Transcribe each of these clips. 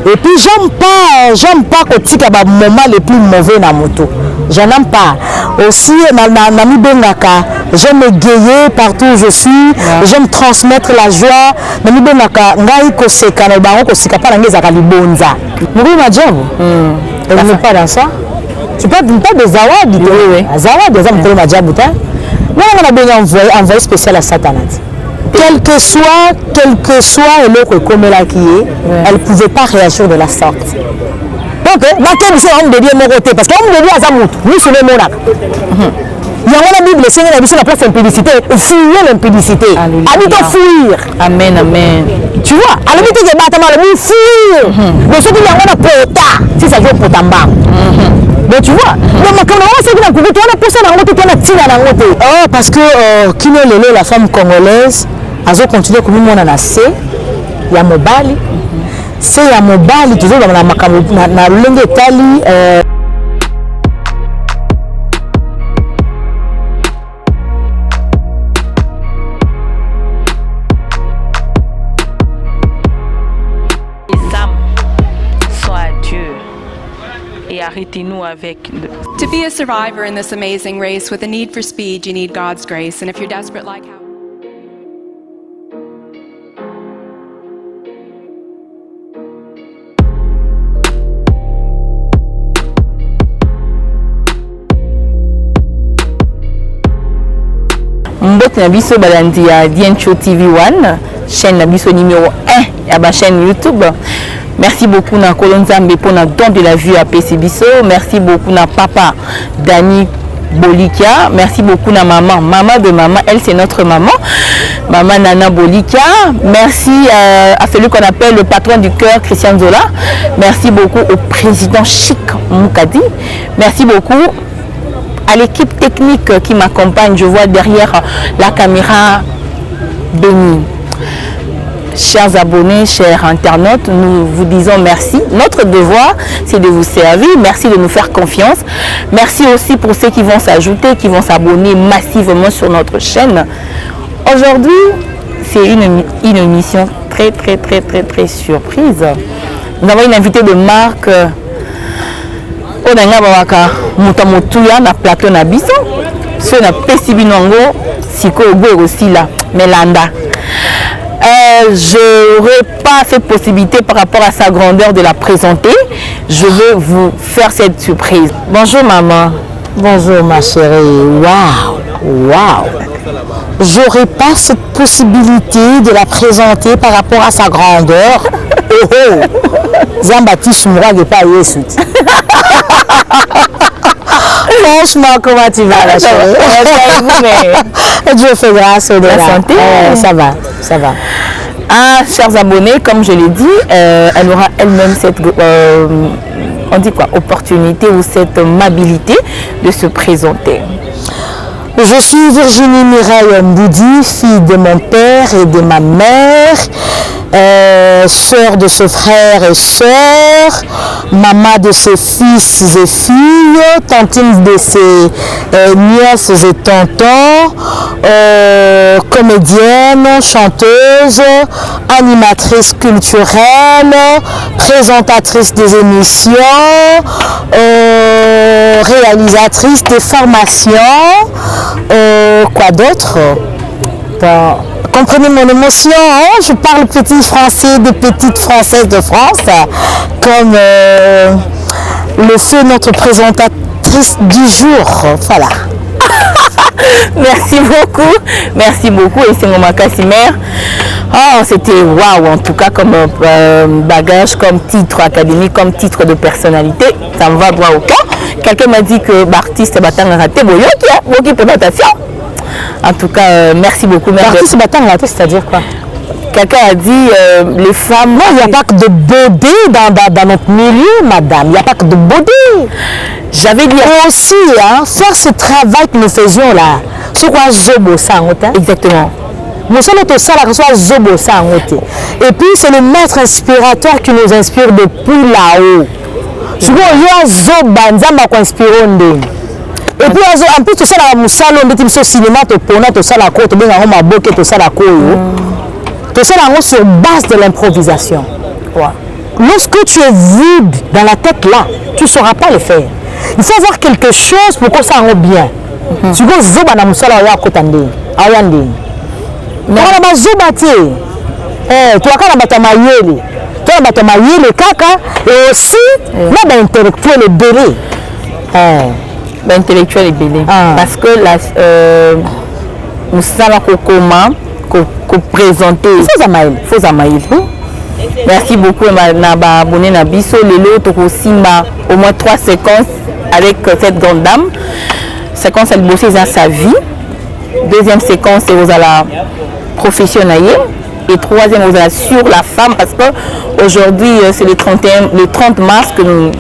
Et puis j'aime pas que bah moment les plus mauvais na moto. Je n'aime pas. Aussi nami bengaka, j'aime égayer partout où je suis, j'aime transmettre la joie. Nami bengaka ngai ko seka na bango ko seka pa ngeza ka libonza. Muri majabu. Elle n'est pas dans ça. Tu peux pas de zawadi. Oui. Zawadi za mtolo majabu ta. Moi on a bien envoyé spécial à Satanat. Quel que soit l'autre comme elle elle ne pouvait pas réagir de la sorte. Donc, on devient mon côté parce qu'on devient à Zamout. Nous sommes les monarques. Il y a la Bible, Seigneur a dit la place d'impudicité. Fouiller l'impudicité. Habite fuir. Amen, amen. Tu vois, à l'habitude de bâtiment, le fuir. Mais ce qu'il y a, on a pota. Si ça joue pour tamba. Mais tu vois, oh, parce que Kino Lele, la femme congolaise, a continué comme mon anassé, il y a Mobali, c'est il y a Mobali, toujours dans la langue Italie. Arrêtez-nous avec. To be a survivor in this amazing race with a need for speed, you need God's grace. And if you're desperate like how... Mbot Nabiso Balandi à Diencho TV1, chaîne Nabiso numéro 1 à ma chaîne YouTube. Merci beaucoup na Kolonzambe pour notre don de la vue à PCBiso. Merci beaucoup na papa Dani Bolikia. Merci beaucoup na maman. Maman de maman, elle c'est notre maman. Maman Nana Bolikia. Merci à celui qu'on appelle le patron du cœur, Christian Zola. Merci beaucoup au président Chic Moukadi. Merci beaucoup à l'équipe technique qui m'accompagne. Je vois derrière la caméra Béni. Chers abonnés, chers internautes, nous vous disons merci. Notre devoir, c'est de vous servir. Merci de nous faire confiance. Merci aussi pour ceux qui vont s'ajouter, qui vont s'abonner massivement sur notre chaîne. Aujourd'hui, c'est une émission très surprise. Nous avons une invitée de marque. On a bawaka mutamotuya na plateau na biso. Ce na pesibinongo siko ogwe aussi là Melanda. Je n'aurai pas cette possibilité par rapport à sa grandeur de la présenter. Je veux vous faire cette surprise. Bonjour maman. Bonjour ma chérie. Waouh. J'aurais pas cette possibilité de la présenter par rapport à sa grandeur. Zambati Shumra n'est pas Yesu. Franchement, comment tu vas la chérie? Dieu fait grâce au la santé. Ça va. Ah, chers abonnés, comme je l'ai dit, elle aura elle-même cette opportunité ou cette amabilité de se présenter. Je suis Virginie Mireille Mboudi, fille de mon père et de ma mère, sœur de ses frères et sœurs, maman de ses fils et filles, tantine de ses nièces et tontons, comédienne, chanteuse, animatrice culturelle, présentatrice des émissions, réalisatrice des formations. Quoi d'autre? Comprenez mon émotion, hein? Je parle petit français des petites françaises de France, comme le fait notre présentatrice du jour. Voilà. Merci beaucoup et c'est Ngoma Casimère. Oh, c'était waouh, en tout cas comme bagage, comme titre académique, comme titre de personnalité, ça me va droit au cœur. Quelqu'un m'a dit que l'artiste Batang a raté beaucoup présentation. En tout cas, merci beaucoup. L'artiste Batang a raté, c'est-à-dire quoi? Quelqu'un a dit les femmes. Non, il n'y a pas que de beauté dans notre milieu, madame. Il n'y a pas que de beauté. J'avais dit aussi, hein, faire ce travail que nous faisions là. C'est quoi Zobo Sangote? Exactement. Nous sommes au salon, Zobo Sangote. Et puis, c'est le maître inspirateur qui nous inspire depuis là-haut. Je vois, il y a Zoba, Nzamba qui inspire. Et puis, en plus, tout ça, dans salon, on cinéma, tout ça, la côte, tout ça, la côte. Tout ça, sur base de l'improvisation. Ouais. Lorsque tu es vide dans la tête là, tu ne sauras pas le faire. Il faut avoir quelque chose pour que ça aille bien. Tu vois, zoba na musala wa kotande, ayande. Mais on a pas zoba té. Tu as quand même battu mayele. Tu as battu mayele kaka et aussi là ben intellectuel et belé. Ben intellectuel et belé. Parce que la musala kokoma ko présenter. Faut amaïl. Merci beaucoup na ba abonné na biso lelo to ko simba au moins 3 séquences avec cette grande dame. Séquence elle bossait dans sa vie. Deuxième séquence c'est aux la professionnelle et troisième aux la sur la femme parce que aujourd'hui c'est le 30 mars que nous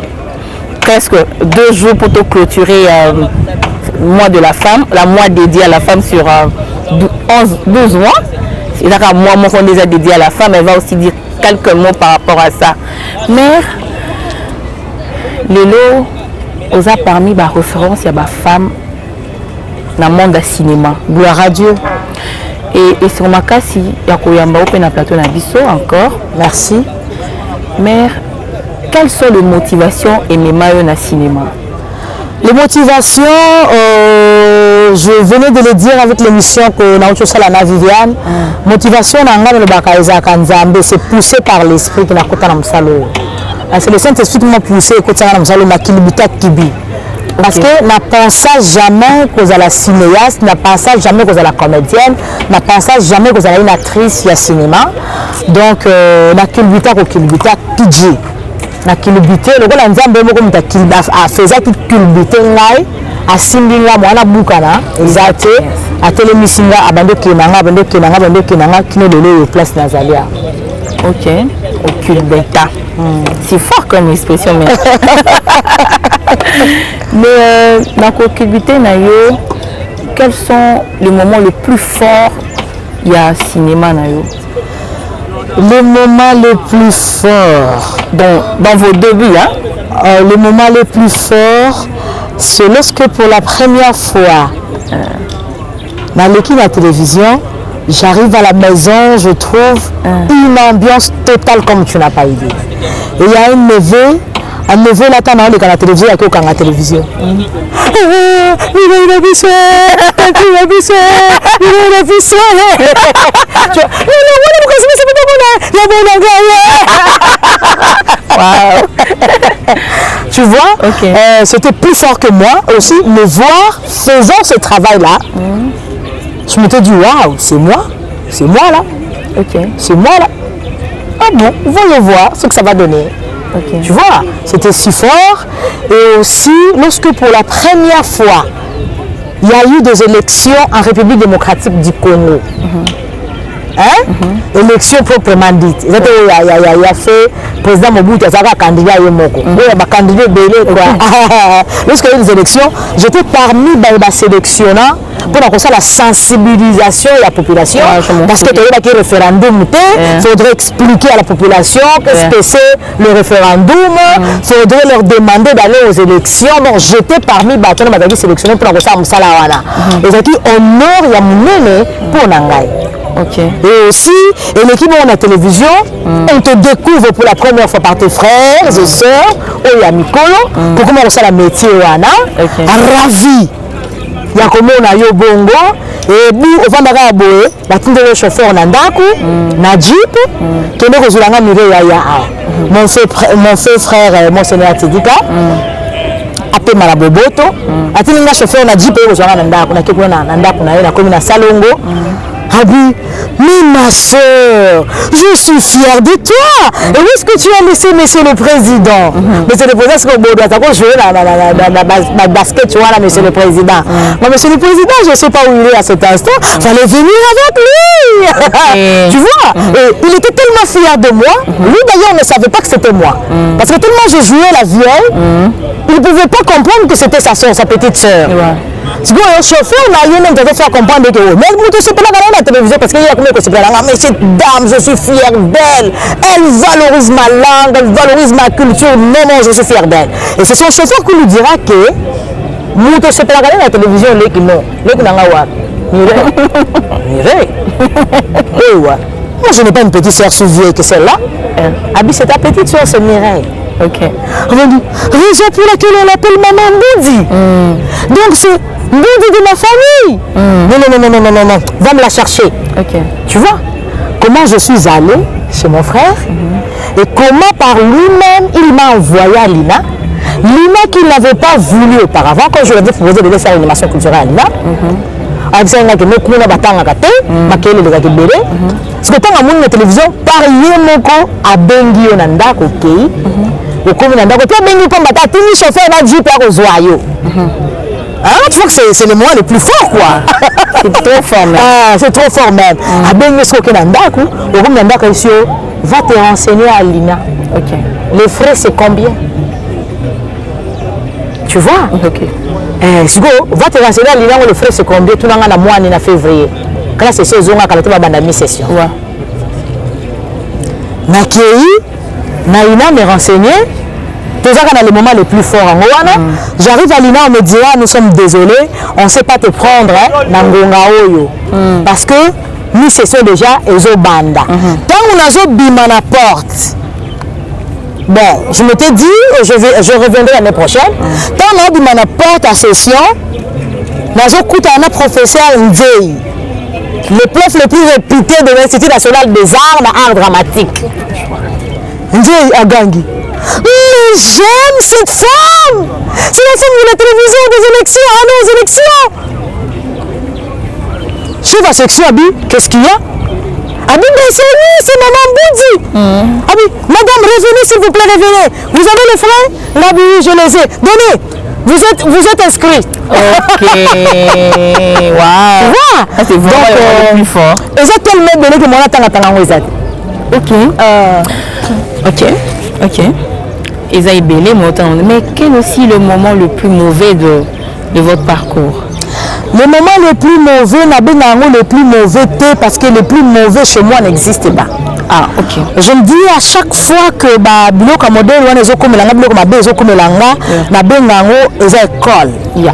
presque 2 jours pour te clôturer mois de la femme, la mois dédié à la femme sur 12 mois. Et là moi on déjà dédié à la femme, elle va aussi dire quelques mots par rapport à ça. Mère, Lelo, on a parmi ma référence, il y a ma femme dans le monde du cinéma. Gloire à Dieu. Et sur ma cas, il y a Koyamba Open à plateau Nabiso encore. Merci. Mère, quelles sont les motivations et mes maillots dans le cinéma? Les motivations, je venais de le dire avec l'émission que Naocho Salana Viviane. Motivation, c'est poussé par l'esprit qui n'a pas de c'est le Saint-Esprit qui m'a poussé et parce que n'a pensé jamais que la cinéaste, n'a pensé jamais que la comédienne, n'a pensé jamais que une actrice de cinéma. Donc, n'a kilbita PG. Na kilibité le gars nzambe moko mutakilba afeza ki kilibité ngai asimbinga mwana bukana ezate atele misinga abande kenanga kino lelo place nazalia. OK, au kilbeta. C'est fort comme expression mais dans ko kilbité na yo quels sont les moments les plus forts il y a cinéma na yo? Le moment le plus fort dans vos débuts, hein? Le moment le plus fort, c'est lorsque pour la première fois, dans l'équipe de la télévision, j'arrive à la maison, je trouve une ambiance totale comme tu n'as pas idée. Et il y a un neveu là, tu as la télévision, il y a la télévision. Tu vois, c'était plus fort que moi aussi, me voir faisant ce travail-là. Je me suis dit, waouh, c'est moi là. C'est moi là. Ah bon, voyons voir ce que ça va donner. Tu vois, c'était si fort. Et aussi, lorsque pour la première fois, il y a eu des élections en République démocratique du Congo. Élection proprement dite. Il a fait président Mobutu, il a candidat à Yomoko. Il a candidat Belé. Lorsqu'il y a eu des élections, j'étais parmi les sélectionnants pour la sensibilisation de la population. Parce que il y a eu un référendum, il faudrait expliquer à la population qu'est-ce que c'est le référendum. Il faudrait leur demander d'aller aux élections. Donc j'étais parmi les sélectionnés pour la Msalawana. Et j'ai dit honneur Yamounene pour Nangai. Et aussi, l'équipe de la télévision, on te découvre pour la première fois par tes frères et sœurs, ou Yamikolo, pour comment on sait le métier, ravi. Il y a comme on a eu bongo, et puis on va me raboyer, la tinte de chauffeur en andaku, na jeep, qui est le Zulanga Mireya. Mon fait frère, Monseigneur Tidika, appelé Maraboboto, a tinte de chauffeur en jeep, et Zulanga Nandaku, na Kekuna Nandaku, na commune à Salongo. Abi, mais ma soeur, je suis fière de toi. Et où est-ce que tu as laissé monsieur le président? Monsieur le président, c'est que doit jouer la basket, tu vois, là, monsieur le président. Mais monsieur le président, je ne sais pas où il est à cet instant. Il fallait venir avec lui. Tu vois, et il était tellement fier de moi. Lui, d'ailleurs, ne savait pas que c'était moi. Parce que tellement je jouais la vieille, il ne pouvait pas comprendre que c'était sa soeur, sa petite soeur. C'est bon, le chauffeur n'a rien de faire comprendre que mais je ne sais pas la télévision parce qu'il y a combien de choses. Mais cette dame, je suis fière d'elle. Elle valorise ma langue, elle valorise ma culture. Non, je suis fière d'elle. Et c'est son chauffeur qui nous dira que nous ne sais pas la télévision, les qui n'ont. Les qui n'ont pas. Mire. Moi, je n'ai pas une petite soeur si vieille que celle-là. Abi, c'est ta petite soeur, c'est Mireille. Ok. On m'a dit, raison pour laquelle on l'appelle Maman Boudi. Donc, c'est Boudi de ma famille. Non. Va me la chercher. Ok. Tu vois comment je suis allée chez mon frère et comment par lui-même il m'a envoyé à Lina. Lina qui n'avait pas voulu auparavant, quand je lui avais proposé de faire l'animation culturelle à Lina. Parce que tant la télévision, par yemoko a bengi onanda kokei. Tu vois que c'est le moment le plus fort, quoi. C'est trop fort même. C'est trop fort même. Va te renseigner à Lina. Ok. Les frais, c'est combien? Tu vois? Ok. Va te renseigner à Lina, les frais, c'est combien? Tout le monde a mois en février. Quand c'est saison, on a une session. Ouais. Naïna me renseigné. Déjà qu'on a le moment le plus fort en Rwanda, j'arrive à Lina, on me dit nous sommes désolés, on ne sait pas te prendre parce que nous cessons déjà Ezo Banda. Quand on a zo bima na porte, bon, je m'étais dit, je reviendrai l'année prochaine. Quand on a bima na porte en session, on a zo kuta un professeur Ndjei, le prof le plus réputé de l'Institut national des arts, art dramatique. Ndjei Agangi. Mais j'aime cette femme. C'est la femme de la télévision des élections. Ah non, aux élections. Je vais à la section, Abi, qu'est-ce qu'il y a? Abi, mais c'est Maman Boudi. Abi, madame, revenez s'il vous plaît, revenez. Vous avez les frais? Là, oui, je les ai. Donnez. Vous êtes inscrit. Ok. Waouh. Tu vois? C'est vraiment le plus fort. Et ça, tellement donné que mon attend à Ok. Ok. Ok. Ils ont belé mais quel est aussi le moment le plus mauvais de votre parcours? Le moment le plus mauvais, le plus mauvais, parce que le plus mauvais chez moi n'existe pas. Ah, ok. Je me dis à chaque fois que biloko modèle wana ezokomelanga biloko mabe ezokomelanga na bengango eza école. Ya.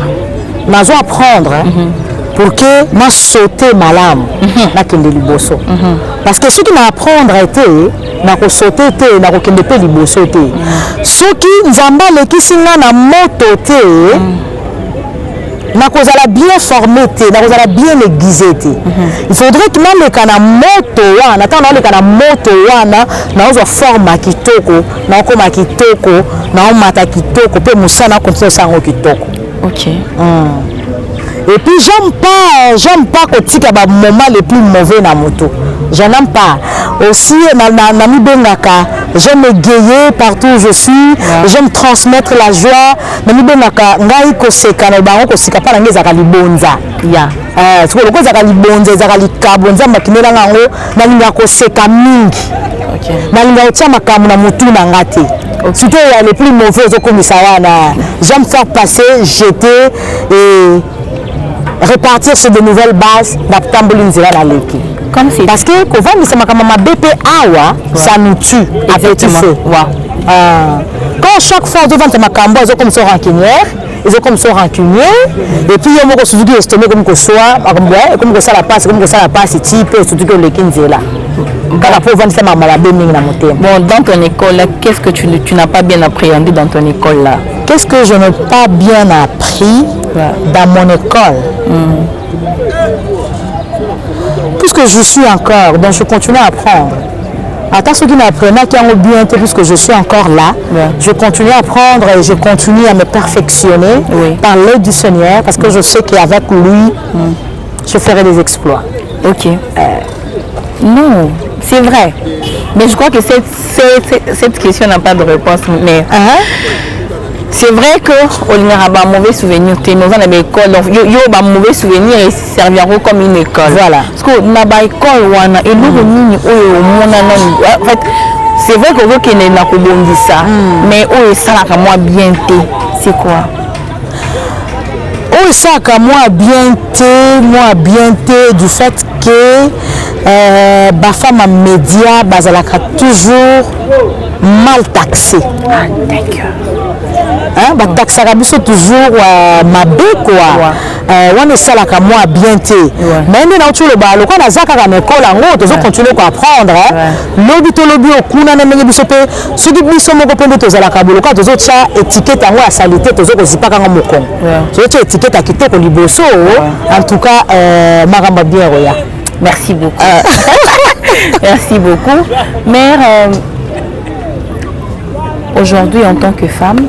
Nazo apprendre pour que na sauter malamu na kende liboso. Parce que ce qui m'a apprendre était na ko sauter te na ko kende pe liboso te. Soki nzamba lekisinga na moto te na kozala bien formé te, na kozala bien aiguisé te. Il faudrait que même kana moto wana, tant na kana moto wana, na ozo forma kitoko, na koma kitoko, na mata kitoko, pe musana continue sango kitoko. OK. Et puis j'aime pas kotika ba moment les plus mauvais na moto. Je n'aime pas. Aussi na mi bengaka, j'aime égayer partout où je suis, j'aime transmettre la joie. Na mi bengaka ngai ko seka na bango ko sika pa ngeza ka libonza. Ya. Siko loko za ka libonza za ka likabonza makinela ngango na linga ko seka mingi. OK. Na linga otia makamu na motu na ngate. Surtout les plus mauvais okomisa wana. J'aime faire passer, jeter et repartir sur de nouvelles bases d'Aptamboli Nzela la Leki. Comme c'est. Parce que quand on va BP Awa, ça nous tue à petit feu. Quand chaque fois on vend ma cambo, ils ont comme ça rancunière, ils ont comme ça rancunier, et puis ils ont suivi estomé comme que soit, comme que ça la passe, c'est type, surtout que les Kinzela. Quand la pauvre c'est ma malade na moté. Bon, dans ton école, qu'est-ce que tu n'as pas bien appréhendé dans ton école là? Qu'est-ce que je n'ai pas bien appris dans mon école? Puisque je suis encore, donc je continue à apprendre. Attends, ceux qui m'apprennent, qui ont bien été, puisque je suis encore là, je continue à apprendre et je continue à me perfectionner par l'aide du Seigneur, parce que je sais qu'avec lui, je ferai des exploits. Ok. Non, c'est vrai. Mais je crois que cette question n'a pas de réponse. Mais c'est vrai qu'on a un mauvais souvenir. Nous avons une école, donc il y a un mauvais souvenir et serviront comme une école. Voilà. Parce qu'on a une école, et nous, en fait, c'est vrai qu'on veut qu'il y ait un ça, mais ça n'a moi bien été. C'est quoi? Ça a moi bien été du fait que ma femme en média, elle a toujours mal taxé. Ah, d'accord. hein bataxaka biso toujours mabe quoi wana esalaka moi bien te mais nde nauti oloba lokola naza kaka na ekole yango tozocontinue koapprendre lobi tolobi okuna na ndenge biso mpe soki biso moko mpe nde tozalaka boye lokola tozotia étiquette yango ya salite tozokozipaka yango mokongo tozotia étiquette ya kitoko liboso en tout cas makambo bien roya. Merci beaucoup. Merci beaucoup. Mère, aujourd'hui en tant que femme,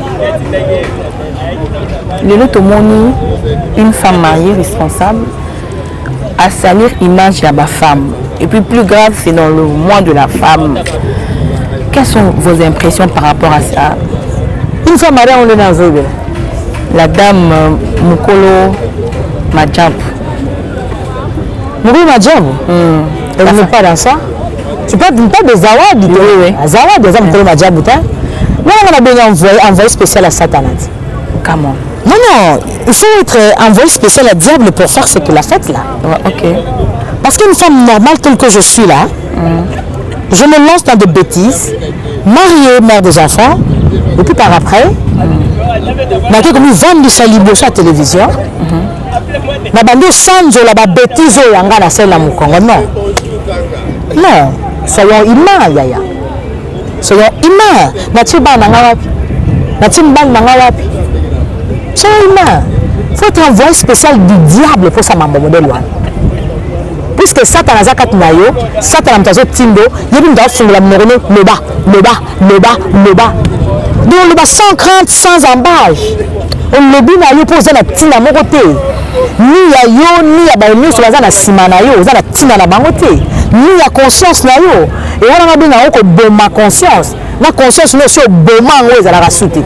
le lot au monde, une femme mariée responsable à salir l'image de la femme. Et puis plus grave, c'est dans le mois de la femme. Quelles sont vos impressions par rapport à ça? Une femme mariée, on est dans le la dame Mukolo Madjab. Mukolo Madjab elle n'est pas dans ça. Tu parles pas de Zawad? Oui. Zawad, des hommes Mukolo Madjab. Non, on a bien envoyé spécial à Satan. Comment? Non, il faut être envoyé spécial à diable pour faire ce qu'il a fait là. Ok. Parce qu'une femme normale telle que je suis là, je me lance dans des bêtises, mariée, mère des enfants, et puis par après, je comme vendre du salibo sur la télévision, je bande sans la bêtise yanga na celle la Mukongo. Non, soyons humains, Yaya. Soyons humains. Nati ba nanga wapi? Nati mbang nanga wapi? Soyons humains. Il faut être envoyé spécial du diable pour ça maman modèle one. Puisque Satan a zakat nayo, Satan a mtazo tindo, yebi mtazo fungula mnorone le bas. Donc le bas sans crainte, sans embâche. On le dit nayo pour zana tina mon côté. Ni ya yo, ni ya ba ni sur zana sima nayo, zana tina na bangote. Ni ya conscience nayo. Et on a bien nayo ko boma conscience. La conscience no so boma ngo ezala rasute.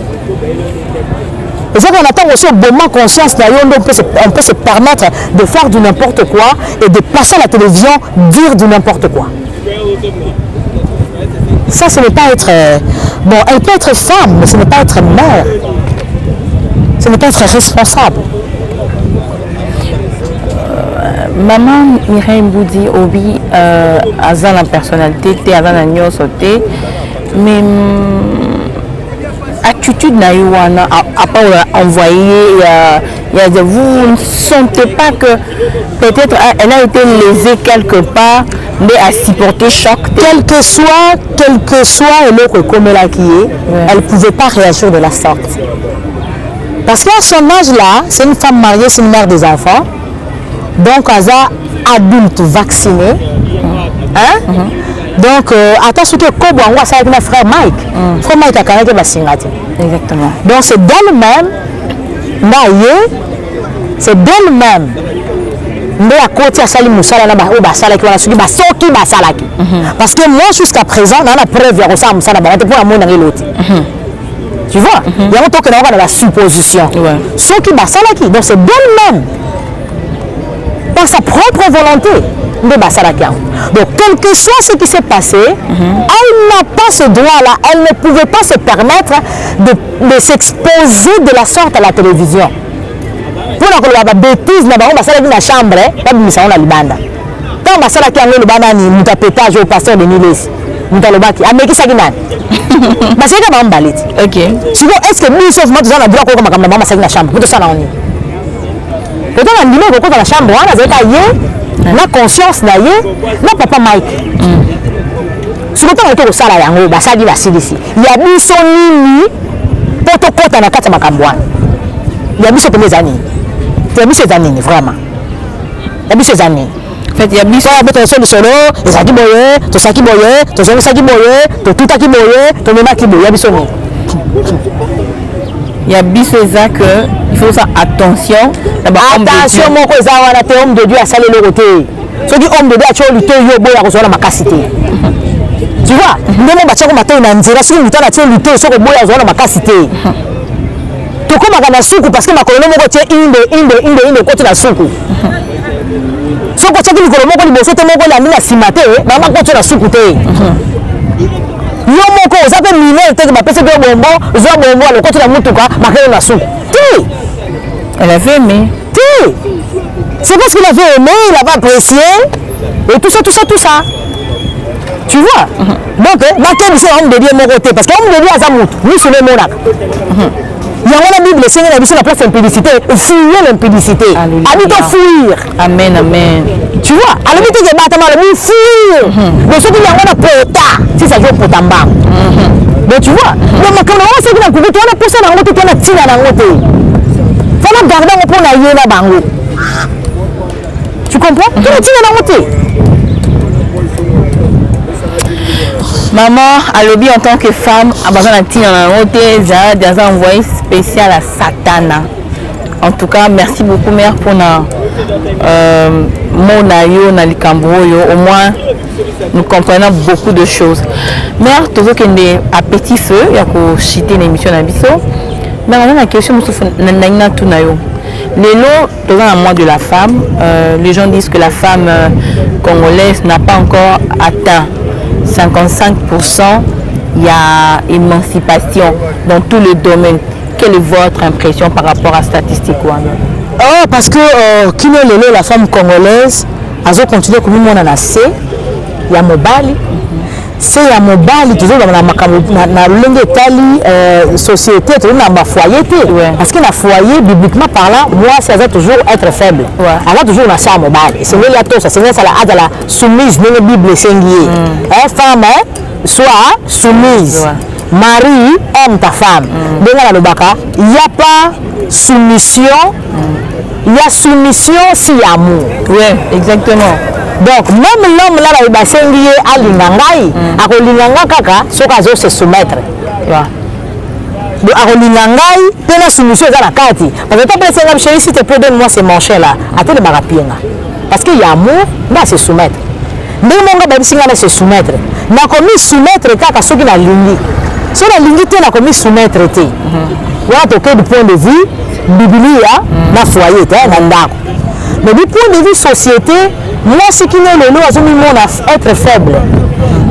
Et ça qu'on attend aussi au moment conscience, on peut se permettre de faire du n'importe quoi et de passer à la télévision, dire du n'importe quoi. Ça, ce n'est pas être... bon, elle peut être femme, mais ce n'est pas être mère. Ce n'est pas être responsable. Maman Mireille Mboudi, Obi, a la personnalité, a la sauté, mais... attitude naïwana à part envoyer vous ne sentez pas que peut-être elle a été lésée quelque part mais à supporter choc quel que soit l'autre comme elle qui est elle ne pouvait pas réagir de la sorte parce qu'à son âge là c'est une femme mariée, c'est une mère des enfants donc elle est adulte vaccinée donc attention que Kobo on voit ça avec mon frère Mike. Frère Mike a quand même singati. Exactement. Donc c'est d'elle-même c'est d'elle-même mais à côté à sali musala na ba salaki wala suki ba soki ba salaki. Parce que moi jusqu'à présent on a la preuve ya ça musala ba pour amona ngeloti. Tu vois? Il y a autant que dans la supposition. Soki ba salaki donc c'est d'elle-même par sa propre volonté. Donc, quel que soit ce qui s'est passé, elle n'a pas ce droit-là. Elle ne pouvait pas se permettre de s'exposer de la sorte à la télévision. Pour la bêtise, on va faire dans la chambre, on a libanda. Quand on va faire le libanda, on a pétage au pasteur de Niles. On a le baki. Amérique, ça guinane. C'est comme un ballet. Ok. Est-ce que nous, sauf moi, nous avons le droit de faire dans la chambre? Pour ça, on est. Peut-être qu'on a dit que dans la chambre, on a dit la conscience na papa Mike si vous avez été au salaire yango basadi basilisi ya biso nini poto kota na kata makambo wana ya biso pe mezani ya biso zanini vraiment ya biso zanini en fait ya biso beto so solo ezaki boye to saki boye to zo saki boye to tutaki boye to memaki boye ya biso ni ya biso eza que il faut faire attention attention moko eza wana te homme de Dieu a salé le côté soki homme de Dieu a tcho luto yo boya ko zona makasité tu vois ndemo ba tchako mato na nzira soki luto na tcho luto soko boya zona makasité to koma kana suku parce que makolo moko tie inde ko tla suku soko tchaki likolo moko liboso te moko la ndina simate ba ma ko tla suku te yo moko oza pe mineur te ba pese pe bombo zo bombo le ko tla mutuka makelo na suku ti. Elle avait aimé. C'est parce qu'il avait aimé, il avait apprécié. Et tout ça. Tu vois? Donc, dans quel c'est homme de Dieu mon côté? Parce que homme de Dieu a Zamout. Nous, c'est le monarque. Il y a la Bible, c'est la place d'impudicité. Fuir l'impudicité. Habite à fuir. Amen, amen. Tu vois, à la limite, il y a des fuir. Mais ce qu'il y a un pota, si ça joue pour tamba. Mais tu vois, donc quand on sait que tu as poussé dans l'autre, tu as tiré dans l'autre. Il faut garder un peu la yéna bango. Tu comprends? Tu as tiré dans l'autre. Maman, à lobby en tant que femme, a besoin de tirer dans l'autre, j'ai envoyé spécial à Satana. En tout cas, merci beaucoup, mère, pour mon aïe, na likamboyo. Au moins, nous comprenons beaucoup de choses. Mère, toujours qu'il y a un petit feu, il y a que chiter l'émission d'Abisso. Mais on a la question, Nanaïna Tunayo. Les lots, dans un mois de la femme, les gens disent que la femme congolaise n'a pas encore atteint 55%. Il y a émancipation dans tous les domaines. Quelle est votre impression par rapport à statistique? Oh, parce que la femme congolaise, elle continue comme on a assez. Il y a Mobali. C'est il y a Mobali, toujours dans la société, toujours dans ma foyer. Parce que la foyer, bibliquement parlant, moi, ça va toujours être faible. Elle va toujours nasser à Mobali. C'est là tout ça. C'est là la soumise, la Bible, c'est femme, soit soumise. Marie aime ta femme. Il n'y a pas soumission. Il y a soumission si amour. Oui, exactement. Donc, même l'homme là, il va s'enlier à l'ingangay. À l'inganga kaka, ce qu'il se soumettre. Donc, à l'ingangay, il y a la soumission dans la carte. Parce que tu peux dire, chérie, si tu peux donner moi ces manches là, à te le barapienga. Parce qu'il y a amour, il va se soumettre. Mais mon gars, il va se soumettre. Il a commis soumettre kaka ce qu'il a lingi. Si la limite est commis soumettre, voilà du point de vue biblique, na foyer, mais du point de vue société, moi ce qui est le lot à être faible,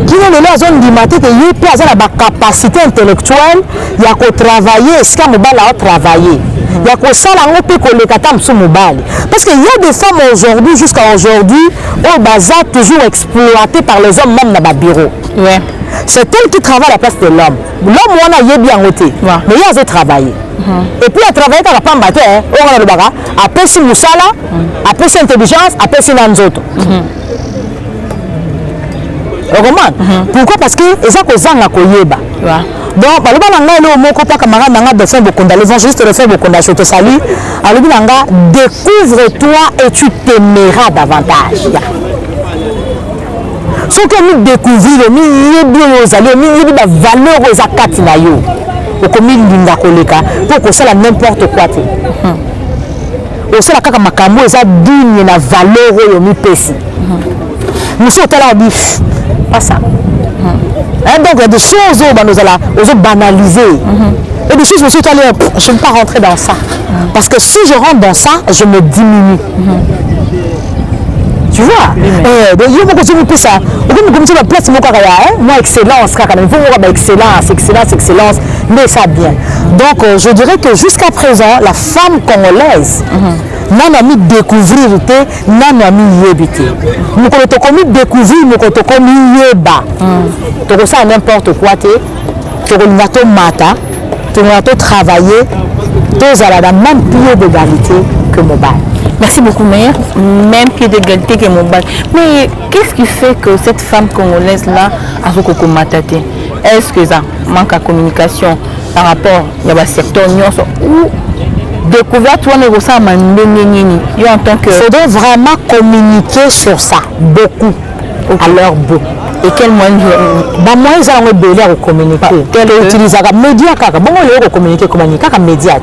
qui est le lot à zone dimaté, que y a la capacité intellectuelle, il y a qu'à travailler, est-ce qu'il y a travailler. Il y a qu'à ça là on peut coller sur mobile parce qu'il y a des femmes aujourd'hui jusqu'à aujourd'hui au bazar toujours exploitées par les hommes même dans le bureau. Ouais. C'est elle qui travaille à la place de l'homme. L'homme, on a bien ôté. Mais il a travaillé. Et puis, il a travaillé quand il n'a pas embatté. On a le baga. Après, c'est Moussala. Après, c'est intelligence. Après, c'est Nanzoto. Pourquoi? Parce que ça cause un koyeba. Donc, par exemple, l'évangéliste de faire beaucoup je te salue. Alors, découvre-toi et tu t'aimeras davantage. Ce que nous découvrons, nous la valeur aux akati na yo. Pour que ça n'importe quoi. Aussi la kaka makambo eza digne na valeur yo mi pesi. Nous sommes là bif. Pas ça. Donc il y a des choses où nous allons banaliser. Et des choses aussi je ne vais pas rentrer dans ça. Parce que si je rentre dans ça, je me diminue. Tu vois, donc il faut que tu me ça. Moi, excellence, excellence, mais ça bien. Donc, je dirais que jusqu'à présent, la femme congolaise n'a mis découvrir, n'a mis yébité. Nous avons découvrir, nous avons yéba. Donc, ça, n'importe quoi, tu as mata, tu as travaillé, tu as la même pied d'égalité que Mobile. Merci beaucoup, mère. Même pied d'égalité que Mobile. Mais qu'est-ce qui fait que cette femme congolaise-là a fait que Mataté? Est-ce que ça manque de communication par rapport à secteur ou découvert toi ça en tant que... Il faudrait vraiment communiquer sur ça, beaucoup, à leur bout. Et quel moyen moi ils ont belé à communiquer. Quel utiliser média kaka bon on communiquer comme kaka média.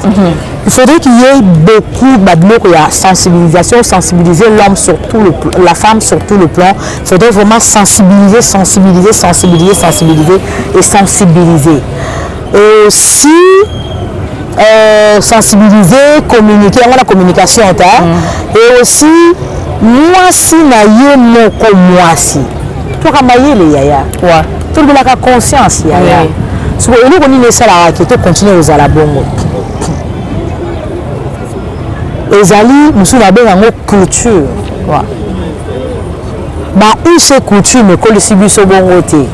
Il faudrait qu'il y ait beaucoup de sensibilisation, sensibiliser l'homme sur tout la femme sur tout le plan. Il faudrait vraiment sensibiliser et sensibiliser. Et aussi sensibiliser, communiquer, on a la communication et aussi moi si naïe mon comme moi si. Tout le yaya. Tout le monde a conscience yaya. Si vous voulez ça la qui continue aux alabongo. Ezali nous sommes dans notre culture. Bah une seule coutume que le sibiso bongoté.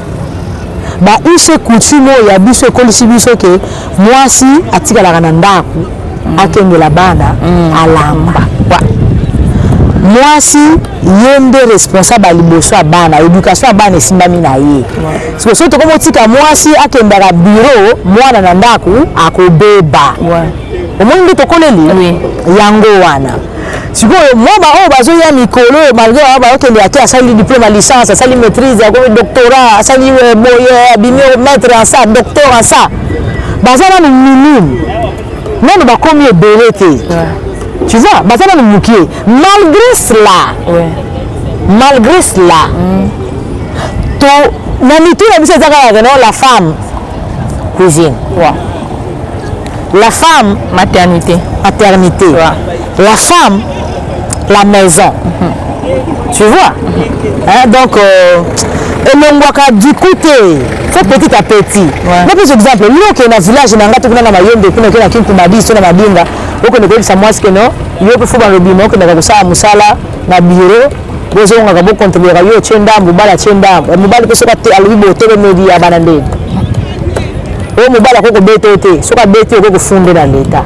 ba use coutume ya biso ekolisi biso ke mwasi atikalaka na ndako akendela bana alamba mwasi ye nde responsable ya liboso ya bana éducation ya bana esimbami na ye siko so tokomi otika mwasi akendaka bureau mwana na ndako akobeba omoni nde tokoleli yango wana sikoyo moba oyo bazoya mikolo malgré baokende ate asali diplôme ya licence asali maîtrise akomi doctorat asali boye abimi maître en ça docteur en ça baza nanu minime nanu bakomi ebele te tu vois baza nanu mokie malgré cela to na mitu na biso ezaka na la femme cuisine la femme maternité la femme la maison tu vois donc elongwaka du côté fait petit à petit na plus exemple loke na village na ngatu kuna na mayombe kuna kuna kinkumadi so na mabinga okone koyebisa mwasi keno yo pe fuba lobimo okendaka kosala mosala na bureau bozongaka bokontrolera yo tie ndambo mobali atie ndambo mobali mpe soki alobi botelemeli ya bana ndeni oyo mobali akokobeta te soki abeti okokofunde na leta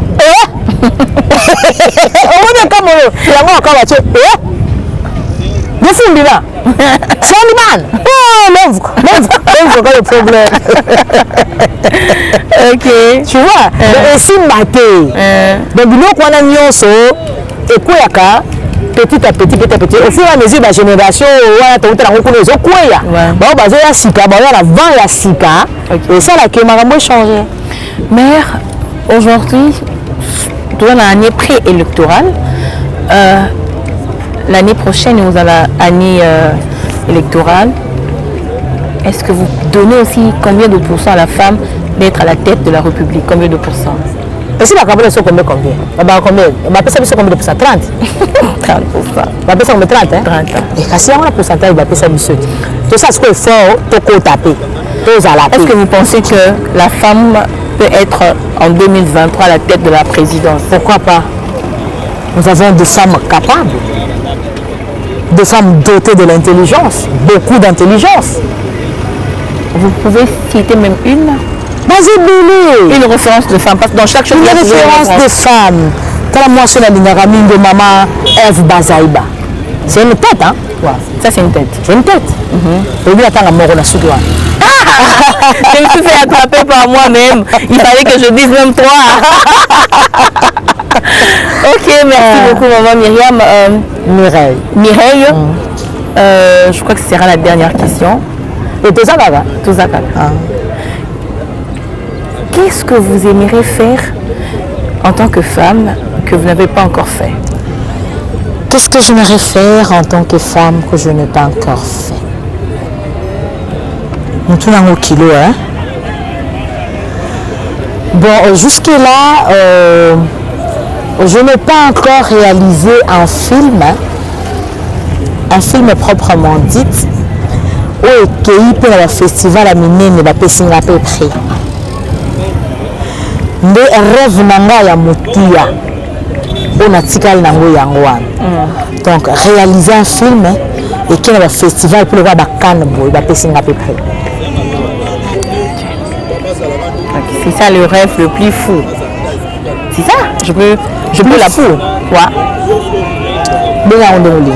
omoni kamoyo yango akaba tie nefundila fundi bana lève-toi quand le problème. Ok. Tu vois, et si maté. Donc nous qu'on a nyonso et quoi yaka petit à petit au fur et à mesure de la génération on a tout le temps on quoi ya. Bon bazo ya sika, bon ya avant ya sika et ça là que marambo changer. Mère, aujourd'hui dans l'année préélectorale l'année prochaine nous avons l'année électorale. Est-ce que vous donnez aussi combien de pourcents à la femme d'être à la tête de la République? Combien de pourcents? Et si la campagne est combien? Combien? On appelle ça combien de pourcents? 30? 30%. On appelle ça combien? 30? 30. Et quand il y a un pourcentage, on appelle ça monsieur. Tout ça, c'est qu'il faut tout taper. Est-ce que vous pensez que la femme peut être en 2023 à la tête de la présidence? Pourquoi pas? Nous avons des femmes capables. Des femmes dotées de l'intelligence. Beaucoup d'intelligence. Vous pouvez citer même une? Une référence de femme, parce que dans chaque chose, il y a une référence de femme. Quand moi, je suis de maman Eve Bazaïba. C'est une tête, hein? Ouais. Ça, c'est une tête. C'est une tête. Et puis, attends, la mort, on a soudoua. Je me suis fait attraper par moi-même. Il fallait que je dise même toi. Ok, merci beaucoup, maman Myriam. Mireille. Je crois que ce sera la dernière question. Et tout ça va. Qu'est-ce que vous aimeriez faire en tant que femme que vous n'avez pas encore fait? Qu'est-ce que j'aimerais faire en tant que femme que je n'ai pas encore fait? Nous tournons au kilo, hein? Bon, jusque-là, je n'ai pas encore réalisé un film proprement dit. Oyo ekei mpe na bafestival ya minene bapesinga mpe prix nde rêve na ngai ya motuya oyo natikali nango yango wana donc réaliser un film ekei na bafestival mpe lokola bakane boye bapesinga mpe prix. C'est ça le rêve le plus fou. C'est ça? Je peux la fou. Ouais. Benga ondongoli.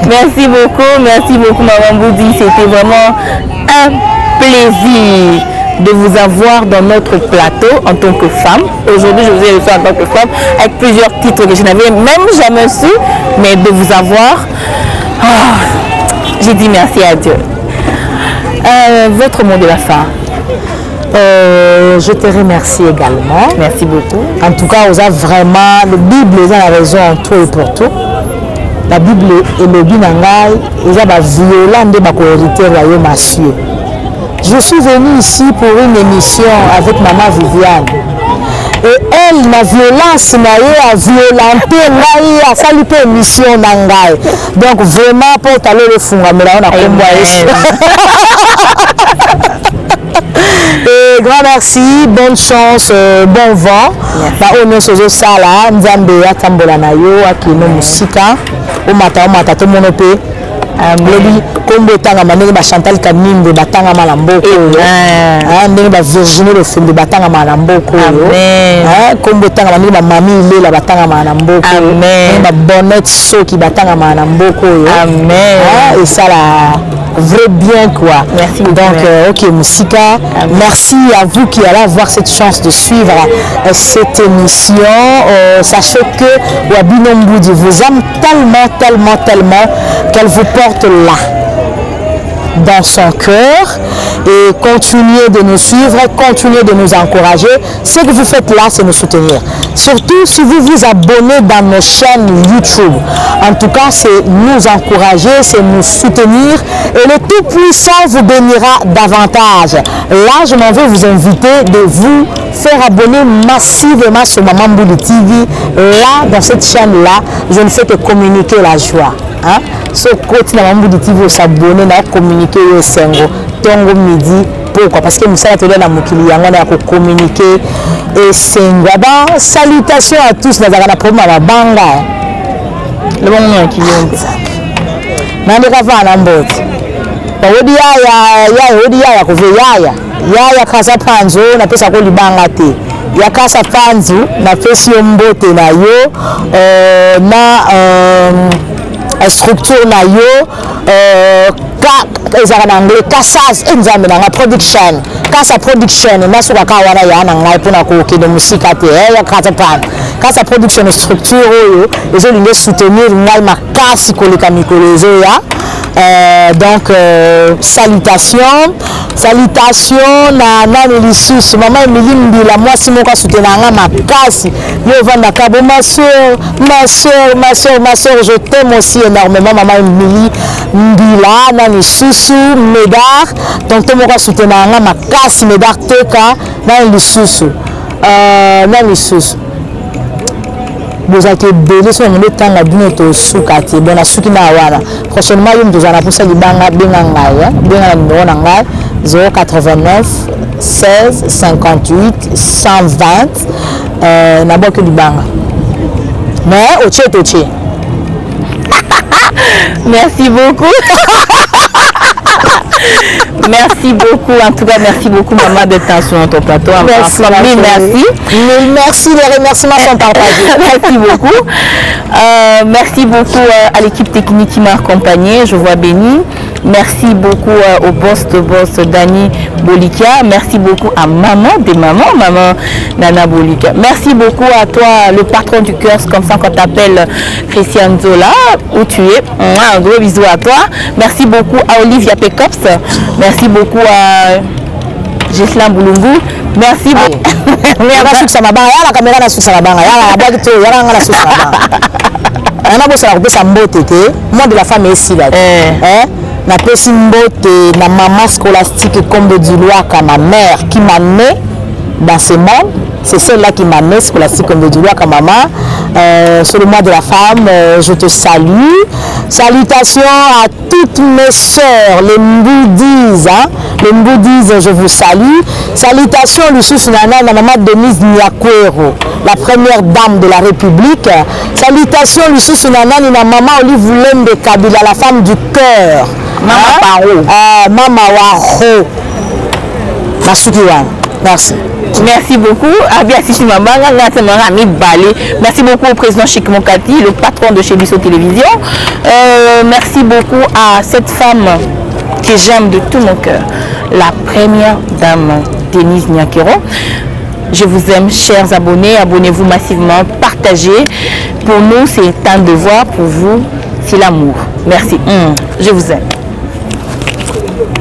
Merci beaucoup Maman Boudi, c'était vraiment un plaisir de vous avoir dans notre plateau en tant que femme. Aujourd'hui je vous ai reçu en tant que femme avec plusieurs titres que je n'avais même jamais su, mais de vous avoir, j'ai dit merci à Dieu. Votre mot de la fin? Je te remercie également. Merci beaucoup. En tout cas, vous avez vraiment, la Bible a la raison en tout et pour tout. La Bible est le bien nangai, ils ont violent de ma hériter royaume à cieux. Je suis venue ici pour une émission avec maman Viviane. Et elle, la violence n'a a violenté n'a a salipé émission nangai. Donc vraiment pour t'aller le fond, on a et grand merci, bonne chance, bon vent. Ba ono sozo sala, nzambe atambola na yo akino musika. O mata to monope Amen. Kombo tanga manenge ba Chantal Kanimbe batanga malamboko. Ndenge ba Virginie Le Fembe batanga malamboko. Amen. Kombo tanga manenge ba Mami Lela batanga malamboko. Amen. Ba Bonnette Soki batanga malamboko. Amen. Et ça là vrai bien quoi. Merci. Donc ok Musika, merci à vous qui allez avoir cette chance de suivre cette émission. Sachez que Wabino Mboudi vous aime tellement qu'elle vous porte là dans son cœur et continuez de nous suivre, continuez de nous encourager. Ce que vous faites là, c'est nous soutenir. Surtout si vous vous abonnez dans nos chaînes YouTube. En tout cas, c'est nous encourager, c'est nous soutenir et le Tout-Puissant vous bénira davantage. Là, je m'en vais vous inviter de vous faire abonner massivement sur Maman Mboudi TV. Là, dans cette chaîne-là, je ne fais que communiquer la joie. Hein? Ce côté Maman Mboudi TV, s'abonner, communiquer au Sengo, Tongo midi. Pourquoi? Parce que nous sommes tous dans Mokili, on a communiquer et Sengo. Salutations à tous, nous avons un problème à la banga. Le bon nom qui vient. Nani kavana mboti. Odi yaya kasa panzo na pesa ko libanga te. Ya kasa panzo na pesa mbote na yo na structure na yo ezaka na anglais kasas enzambe na production kasa production na soka ka wana ya na ngai pona ko ke de musika te ya kasa production structure oyo ezolinga soutenir ngai makasi koleka mikolo ezo ya donc salutations na nani lisusu mama Emily Mbila mwasi moko soutenir nga makasi yo vanda kabo ma soeur je t'aime aussi énormément mama Emily Mbila nani susu Medar tonton moko soutenir nga makasi Medar teka nani lisusu vous avez belé sur le temps la bino to sukati bona suki na wana prochainement yum tozana pour ça libanga benga ngai benga na numéro na ngai 089 16 58 120 na boke libanga mais oche merci beaucoup. Merci beaucoup, en tout cas merci beaucoup maman d'être sur notre plateau. Merci. Merci, les remerciements sont partagés. Merci beaucoup. Merci beaucoup à l'équipe technique qui m'a accompagné, je vois béni. Merci beaucoup au boss Dani Bolika. Merci beaucoup à maman Nana Bolika. Merci beaucoup à toi, le patron du cœur, c'est comme ça qu'on t'appelle Christian Zola, où tu es. Un gros bisou à toi. Merci beaucoup à Olivia Pecops. Merci beaucoup à Gisela Boulungu. Merci beaucoup. La caméra na susa banga. Moi de la famille ici là. Na pesi mbote na maman scolastique comme du loi ma mère qui m'a né dans ce monde. C'est celle-là qui m'a né scolastique comme du loi ma maman. Sur le mois de la femme, je te salue. Salutations à toutes mes sœurs, les Mboudis. Les Mboudis, je vous salue. Salutations Lusus Nana, la maman Denise Niakwero, la première dame de la République. Salutations Lusus Nana, la maman Olive Lembe Kabila, la femme du cœur. Mama Paro. Mama Waro. Merci. Merci beaucoup. Merci beaucoup au président Chic Mokati, le patron de chez Bisso Télévision. Merci beaucoup à cette femme que j'aime de tout mon cœur, la première dame Denise Niakero. Je vous aime, chers abonnés. Abonnez-vous massivement, partagez. Pour nous, c'est un devoir. Pour vous, c'est l'amour. Merci. Je vous aime.